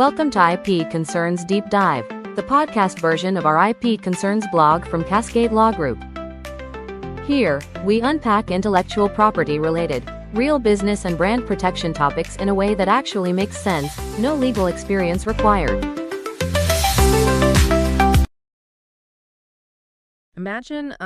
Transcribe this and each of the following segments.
Welcome to IPConcens Deep Dive, the podcast version of our IPConcens blog from Cascade Law Group. Here, we unpack intellectual property-related, real business and brand protection topics in a way that actually makes sense, no legal experience required. Imagine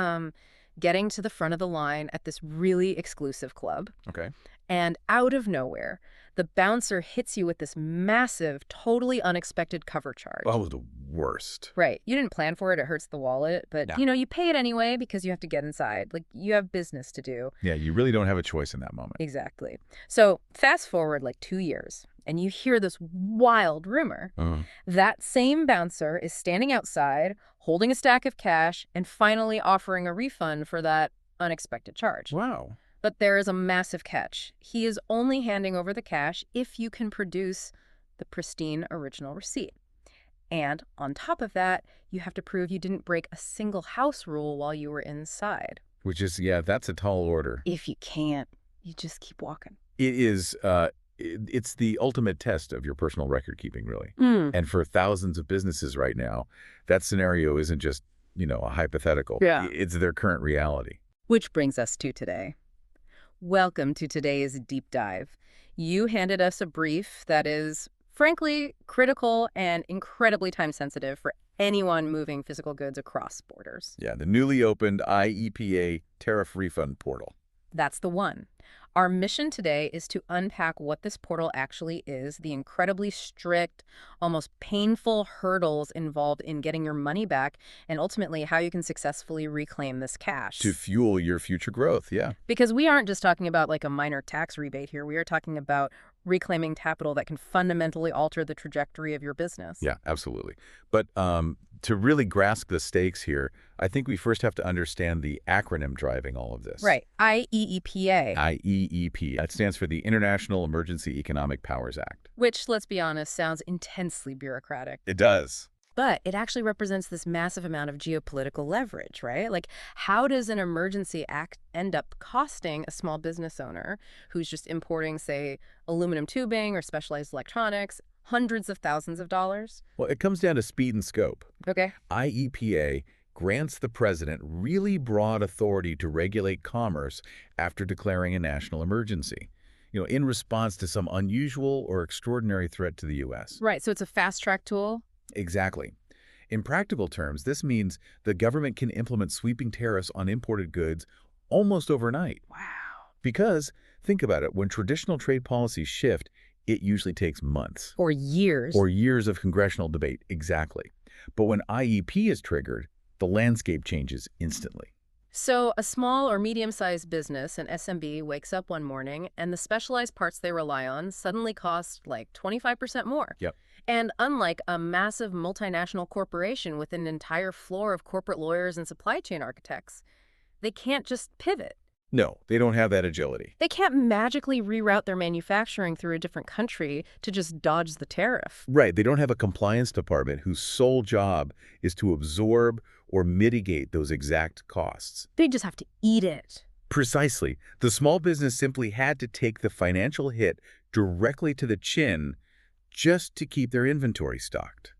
getting to the front of the line at this really exclusive club. Okay. And out of nowhere, the bouncer hits you with this massive, totally unexpected cover charge. That was the worst. Right. You didn't plan for it. It hurts the wallet. But, No. you pay it anyway because you have to get inside. Like, you have business to do. Yeah, you really don't have a choice in that moment. Exactly. So fast forward like 2 years, and you hear this wild rumor. That same bouncer is standing outside, holding a stack of cash, and finally offering a refund for that unexpected charge. Wow. But there is a massive catch. He is only handing over the cash if you can produce the pristine original receipt. And on top of that, you have to prove you didn't break a single house rule while you were inside. Which is, yeah, that's a tall order. If you can't, you just keep walking. It is, it's the ultimate test of your personal record keeping, really. And for thousands of businesses right now, that scenario isn't just, a hypothetical. Yeah. It's their current reality. Which brings us to today. Welcome to today's Deep Dive. You handed us a brief that is, frankly, critical and incredibly time-sensitive for anyone moving physical goods across borders. Yeah, the newly opened IEEPA Tariff Refund Portal. That's the one. Our mission today is to unpack what this portal actually is, the incredibly strict, almost painful hurdles involved in getting your money back, and ultimately how you can successfully reclaim this cash. To fuel your future growth, yeah. Because we aren't just talking about like a minor tax rebate here. We are talking about reclaiming capital that can fundamentally alter the trajectory of your business. Yeah, absolutely. But to really grasp the stakes here, I think we first have to understand the acronym driving all of this. Right. IEEPA. IEEP. That stands for the International Emergency Economic Powers Act. Which, let's be honest, sounds intensely bureaucratic. It does. But it actually represents this massive amount of geopolitical leverage, right? Like, how does an emergency act end up costing a small business owner who's just importing, say, aluminum tubing or specialized electronics hundreds of thousands of dollars? Well, it comes down to speed and scope. Okay. IEPA grants the president really broad authority to regulate commerce after declaring a national emergency, in response to some unusual or extraordinary threat to the U.S. Right. So it's a fast-track tool? Exactly. In practical terms, this means the government can implement sweeping tariffs on imported goods almost overnight. Wow. Because, think about it, when traditional trade policies shift, it usually takes months. Or years. Or years of congressional debate, exactly. But when IEP is triggered, the landscape changes instantly. So a small or medium-sized business, an SMB, wakes up one morning and the specialized parts they rely on suddenly cost like 25% more. Yep. And unlike a massive multinational corporation with an entire floor of corporate lawyers and supply chain architects, they can't just pivot. No, they don't have that agility. They can't magically reroute their manufacturing through a different country to just dodge the tariff. Right. They don't have a compliance department whose sole job is to absorb or mitigate those exact costs. They just have to eat it. Precisely. The small business simply had to take the financial hit directly to the chin just to keep their inventory stocked.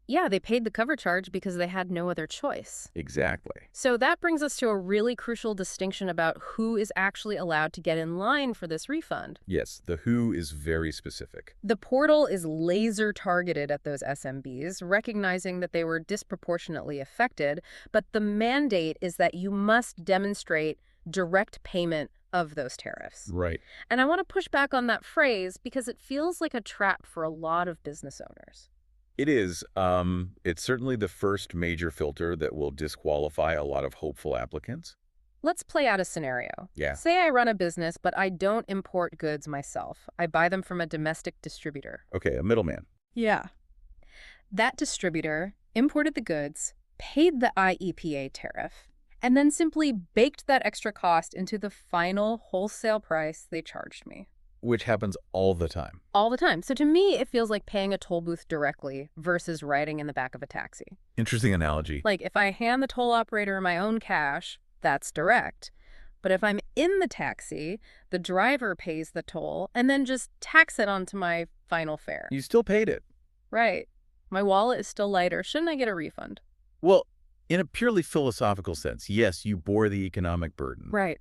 Yeah, they paid the cover charge because they had no other choice. Exactly. So that brings us to a really crucial distinction about who is actually allowed to get in line for this refund. Yes, the who is very specific. The portal is laser targeted at those SMBs, recognizing that they were disproportionately affected, but the mandate is that you must demonstrate direct payment of those tariffs. Right. And I want to push back on that phrase because it feels like a trap for a lot of business owners. It is. It's certainly the first major filter that will disqualify a lot of hopeful applicants. Let's play out a scenario. Yeah. Say I run a business, but I don't import goods myself. I buy them from a domestic distributor. Okay, a middleman. Yeah. That distributor imported the goods, paid the IEPA tariff, and then simply baked that extra cost into the final wholesale price they charged me. Which happens all the time. All the time. So to me, it feels like paying a toll booth directly versus riding in the back of a taxi. Interesting analogy. Like if I hand the toll operator my own cash, that's direct. But if I'm in the taxi, the driver pays the toll and then just tacks it onto my final fare. You still paid it. Right. My wallet is still lighter. Shouldn't I get a refund? Well, in a purely philosophical sense, yes, you bore the economic burden. Right.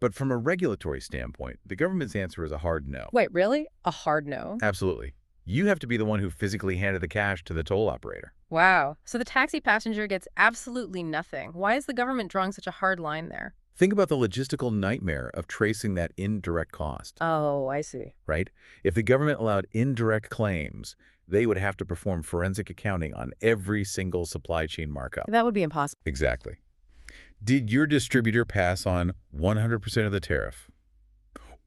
But from a regulatory standpoint, the government's answer is a hard no. Wait, really? A hard no? Absolutely. You have to be the one who physically handed the cash to the toll operator. Wow. So the taxi passenger gets absolutely nothing. Why is the government drawing such a hard line there? Think about the logistical nightmare of tracing that indirect cost, Oh, I see. right? If the government allowed indirect claims, they would have to perform forensic accounting on every single supply chain markup. That would be impossible. Exactly. Did your distributor pass on 100% of the tariff?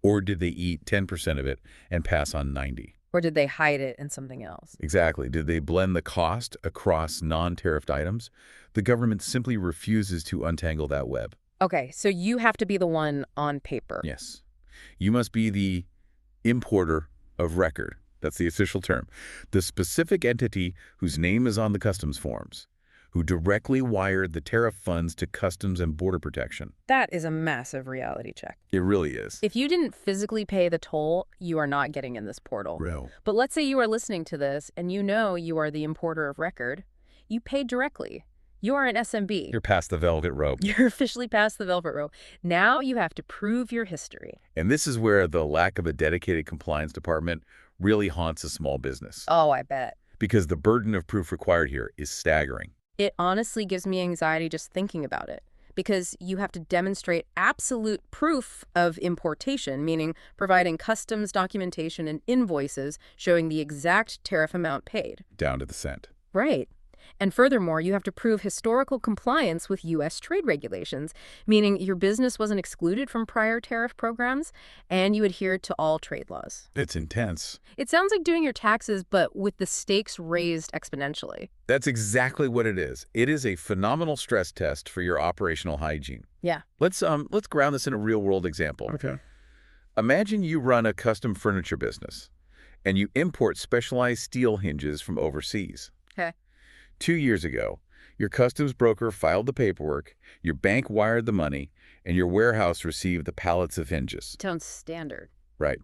Or did they eat 10% of it and pass on 90%? Or did they hide it in something else? Exactly. Did they blend the cost across non-tariffed items? The government simply refuses to untangle that web. Okay, so you have to be the one on paper. Yes. You must be the importer of record. That's the official term. The specific entity whose name is on the customs forms, who directly wired the tariff funds to Customs and Border Protection. That is a massive reality check. It really is. If you didn't physically pay the toll, you are not getting in this portal. Real. But let's say you are listening to this and you know you are the importer of record. You paid directly. You are an SMB. You're past the velvet rope. You're officially past the velvet rope. Now you have to prove your history. And this is where the lack of a dedicated compliance department really haunts a small business. Oh, I bet. Because the burden of proof required here is staggering. It honestly gives me anxiety just thinking about it, because you have to demonstrate absolute proof of importation, meaning providing customs documentation and invoices showing the exact tariff amount paid. Down to the cent. Right. And furthermore, you have to prove historical compliance with U.S. trade regulations, meaning your business wasn't excluded from prior tariff programs and you adhered to all trade laws. It's intense. It sounds like doing your taxes, but with the stakes raised exponentially. That's exactly what it is. It is a phenomenal stress test for your operational hygiene. Yeah. Let's ground this in a real-world example. Okay. Imagine you run a custom furniture business and you import specialized steel hinges from overseas. Okay. 2 years ago, your customs broker filed the paperwork, your bank wired the money, and your warehouse received the pallets of hinges. Sounds standard. Right.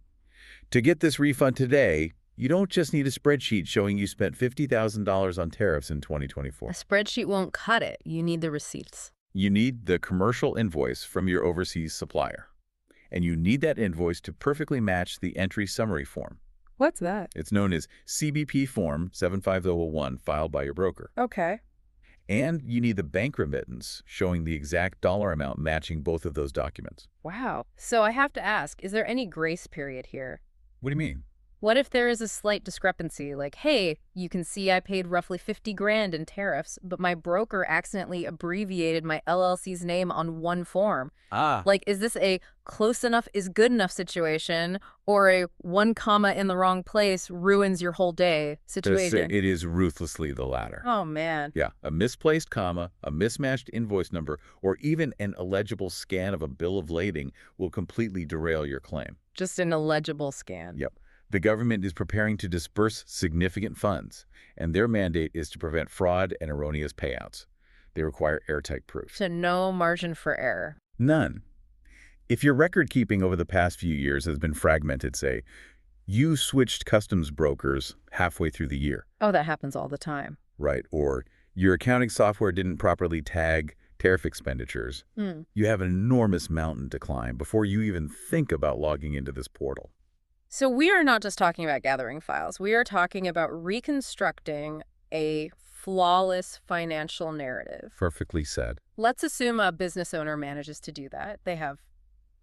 To get this refund today, you don't just need a spreadsheet showing you spent $50,000 on tariffs in 2024. A spreadsheet won't cut it. You need the receipts. You need the commercial invoice from your overseas supplier. And you need that invoice to perfectly match the entry summary form. What's that? It's known as CBP Form 75001 filed by your broker. Okay. And you need the bank remittance showing the exact dollar amount matching both of those documents. Wow. So I have to ask, is there any grace period here? What do you mean? What if there is a slight discrepancy? Like, hey, you can see I paid roughly 50 grand in tariffs, but my broker accidentally abbreviated my LLC's name on one form. Like, is this a close enough is good enough situation, or a one comma in the wrong place ruins your whole day situation? It is ruthlessly the latter. Oh, man. Yeah, a misplaced comma, a mismatched invoice number, or even an illegible scan of a bill of lading will completely derail your claim. Just an illegible scan. Yep. The government is preparing to disperse significant funds, and their mandate is to prevent fraud and erroneous payouts. They require airtight proof. So no margin for error. None. If your record keeping over the past few years has been fragmented, say, you switched customs brokers halfway through the year. Oh, that happens all the time. Right. Or your accounting software didn't properly tag tariff expenditures. You have an enormous mountain to climb before you even think about logging into this portal. So we are not just talking about gathering files. We are talking about reconstructing a flawless financial narrative. Perfectly said. Let's assume a business owner manages to do that. They have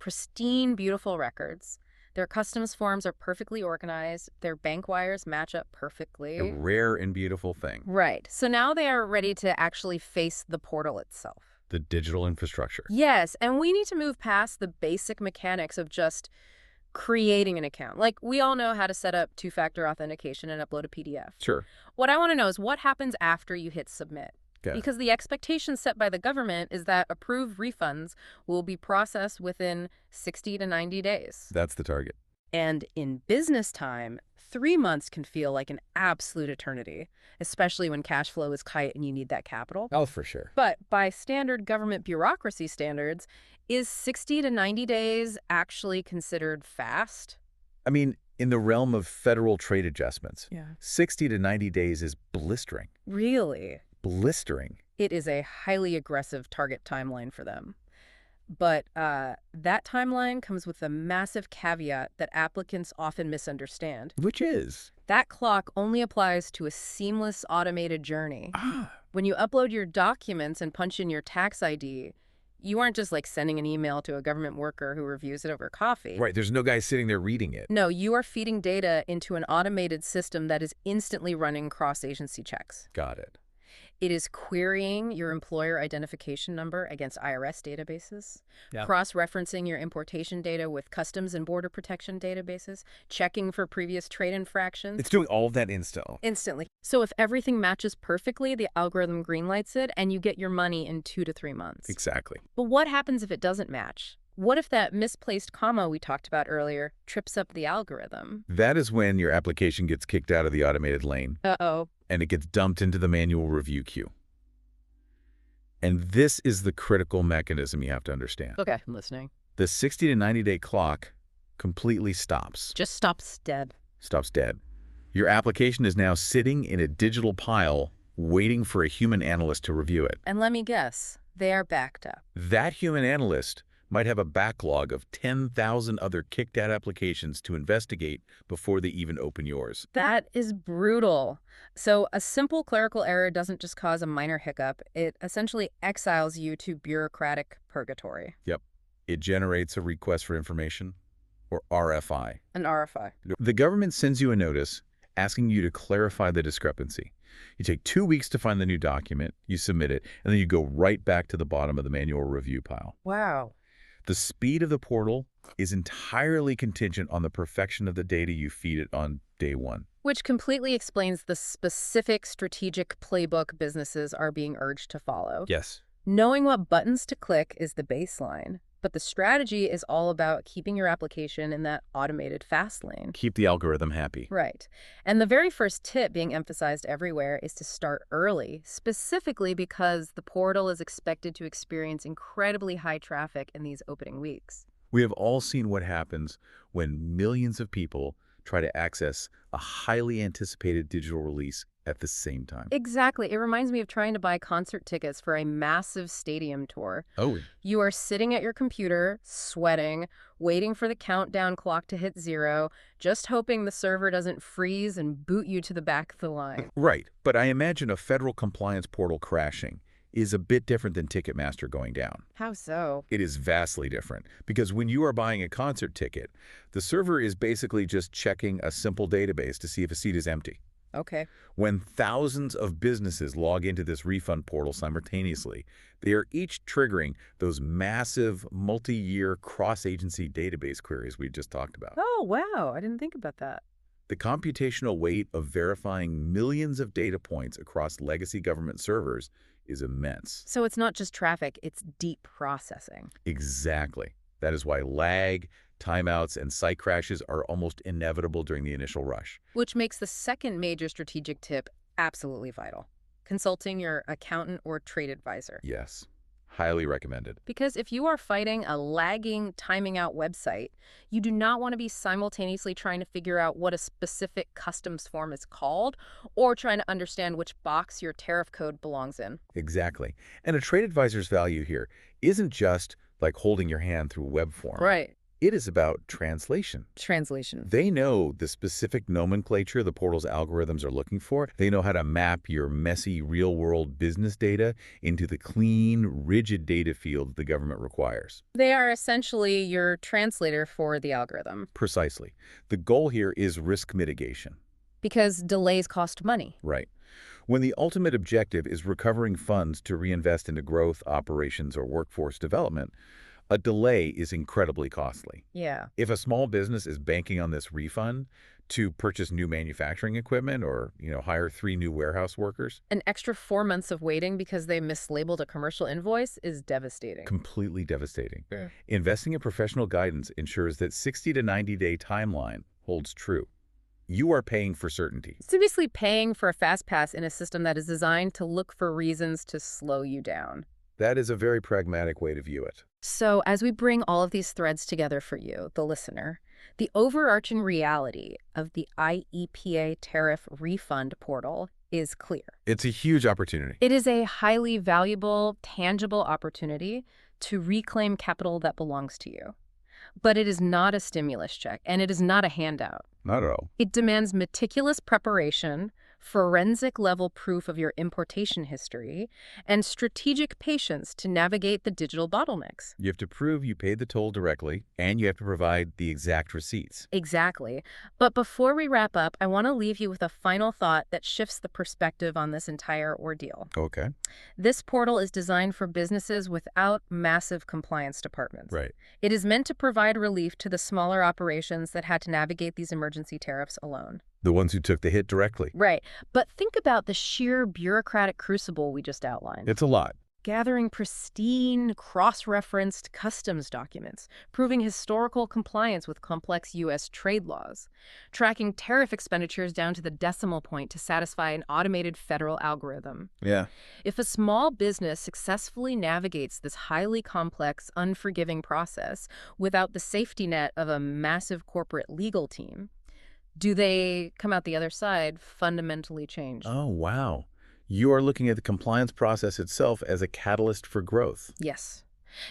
pristine, beautiful records. Their customs forms are perfectly organized. Their bank wires match up perfectly. A rare and beautiful thing. Right. So now they are ready to actually face the portal itself. The digital infrastructure. Yes, and we need to move past the basic mechanics of just creating an account. Like, we all know how to set up two-factor authentication and upload a PDF. Sure. What I want to know is what happens after you hit submit. Okay. Because the expectation set by the government is that approved refunds will be processed within 60 to 90 days. That's the target. And in business time, 3 months can feel like an absolute eternity, especially when cash flow is tight and you need that capital. Oh, for sure. But by standard government bureaucracy standards, is 60 to 90 days actually considered fast? I mean, In the realm of federal trade adjustments, Yeah. 60 to 90 days is blistering. Really? Blistering. It is a highly aggressive target timeline for them. But that timeline comes with a massive caveat that applicants often misunderstand. Which is? That clock only applies to a seamless automated journey. Ah, When you upload your documents and punch in your tax ID, you aren't just like sending an email to a government worker who reviews it over coffee. right. There's no guy sitting there reading it. No, you are feeding data into an automated system that is instantly running cross-agency checks. Got it. It is querying your employer identification number against IRS databases, Yeah. cross-referencing your importation data with Customs and Border Protection databases, checking for previous trade infractions. It's doing all of that Instantly. So if everything matches perfectly, the algorithm greenlights it and you get your money in 2 to 3 months. Exactly. But what happens if it doesn't match? What if that misplaced comma we talked about earlier trips up the algorithm? That is when your application gets kicked out of the automated lane Uh-oh. and it gets dumped into the manual review queue. And this is the critical mechanism you have to understand. Okay, I'm listening. The 60 to 90-day clock completely stops. Just stops dead. Stops dead. Your application is now sitting in a digital pile waiting for a human analyst to review it. And let me guess, they are backed up. That human analyst might have a backlog of 10,000 other kicked-out applications to investigate before they even open yours. That is brutal. So a simple clerical error doesn't just cause a minor hiccup. It essentially exiles you to bureaucratic purgatory. Yep. It generates a request for information, or RFI. An RFI. The government sends you a notice asking you to clarify the discrepancy. You take 2 weeks to find the new document, you submit it, and then you go right back to the bottom of the manual review pile. Wow. The speed of the portal is entirely contingent on the perfection of the data you feed it on day one. Which completely explains the specific strategic playbook businesses are being urged to follow. Yes. Knowing what buttons to click is the baseline, but the strategy is all about keeping your application in that automated fast lane. Keep the algorithm happy. Right. And the very first tip being emphasized everywhere is to start early, specifically because the portal is expected to experience incredibly high traffic in these opening weeks. We have all seen what happens when millions of people try to access a highly anticipated digital release at the same time. Exactly. It reminds me of trying to buy concert tickets for a massive stadium tour. Oh, You are sitting at your computer, sweating, waiting for the countdown clock to hit 0, just hoping the server doesn't freeze and boot you to the back of the line. right. But I imagine a federal compliance portal crashing is a bit different than Ticketmaster going down. How so? It is vastly different because when you are buying a concert ticket, the server is basically just checking a simple database to see if a seat is empty. Okay. When thousands of businesses log into this refund portal simultaneously, they are each triggering those massive multi-year cross-agency database queries we just talked about. Oh, wow. I didn't think about that. The computational weight of verifying millions of data points across legacy government servers is immense. So it's not just traffic, it's deep processing. Exactly. That is why lag, timeouts, and site crashes are almost inevitable during the initial rush. Which makes the second major strategic tip absolutely vital. Consulting your accountant or trade advisor. Yes. Highly recommended. Because if you are fighting a lagging, timing out website, you do not want to be simultaneously trying to figure out what a specific customs form is called or trying to understand which box your tariff code belongs in. Exactly. And a trade advisor's value here isn't just like holding your hand through a web form. Right. It is about translation. Translation. They know the specific nomenclature the portal's algorithms are looking for. They know how to map your messy real-world business data into the clean, rigid data field the government requires. They are essentially your translator for the algorithm. Precisely. The goal here is risk mitigation. Because delays cost money. Right. When the ultimate objective is recovering funds to reinvest into growth, operations, or workforce development, a delay is incredibly costly. Yeah. If a small business is banking on this refund to purchase new manufacturing equipment or, hire 3 new warehouse workers, An extra 4 months of waiting because they mislabeled a commercial invoice is devastating. completely devastating. Yeah. Investing in professional guidance ensures that 60 to 90-day timeline holds true. You are paying for certainty. It's basically paying for a fast pass in a system that is designed to look for reasons to slow you down. That is a very pragmatic way to view it. So as we bring all of these threads together for you, the listener, The overarching reality of the IEEPA Tariff Refund Portal is clear. It's a huge opportunity. It is a highly valuable, tangible opportunity to reclaim capital that belongs to you. But it is not a stimulus check, and it is not a handout. Not at all. It demands meticulous preparation, forensic-level proof of your importation history, and strategic patience to navigate the digital bottlenecks. You have to prove you paid the toll directly, and you have to provide the exact receipts. Exactly. But before we wrap up, I want to leave you with a final thought that shifts the perspective on this entire ordeal. Okay. This portal is designed for businesses without massive compliance departments. Right. It is meant to provide relief to the smaller operations that had to navigate these emergency tariffs alone. The ones who took the hit directly. Right. But think about the sheer bureaucratic crucible we just outlined. It's a lot. Gathering pristine, cross-referenced customs documents, proving historical compliance with complex U.S. trade laws, tracking tariff expenditures down to the decimal point to satisfy an automated federal algorithm. Yeah. If a small business successfully navigates this highly complex, unforgiving process without the safety net of a massive corporate legal team, do they come out the other side fundamentally changed? Oh, wow. You are looking at the compliance process itself as a catalyst for growth. Yes.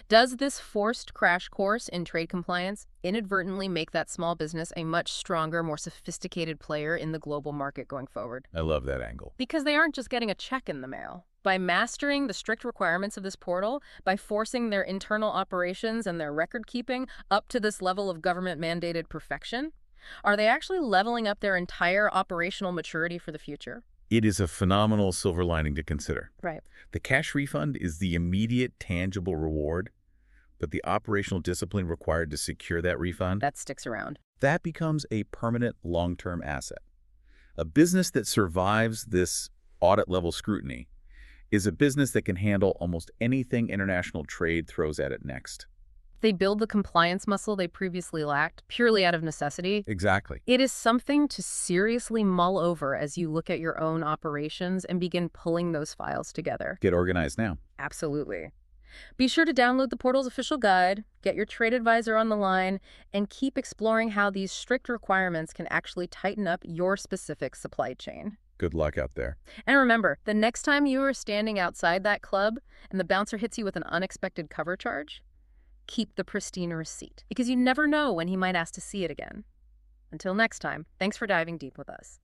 Does this forced crash course in trade compliance inadvertently make that small business a much stronger, more sophisticated player in the global market going forward? I love that angle. Because they aren't just getting a check in the mail. By mastering the strict requirements of this portal, by forcing their internal operations and their record keeping up to this level of government-mandated perfection, are they actually leveling up their entire operational maturity for the future? It is a phenomenal silver lining to consider. Right. The cash refund is the immediate, tangible reward, but the operational discipline required to secure that refund, That sticks around. that becomes a permanent, long-term asset. A business that survives this audit-level scrutiny is a business that can handle almost anything international trade throws at it next. They build the compliance muscle they previously lacked purely out of necessity. Exactly. It is something to seriously mull over as you look at your own operations and begin pulling those files together. Get organized now. Absolutely. Be sure to download the portal's official guide, get your trade advisor on the line, and keep exploring how these strict requirements can actually tighten up your specific supply chain. Good luck out there. And remember, the next time you are standing outside that club and the bouncer hits you with an unexpected cover charge, keep the pristine receipt, because you never know when he might ask to see it again. Until next time, thanks for diving deep with us.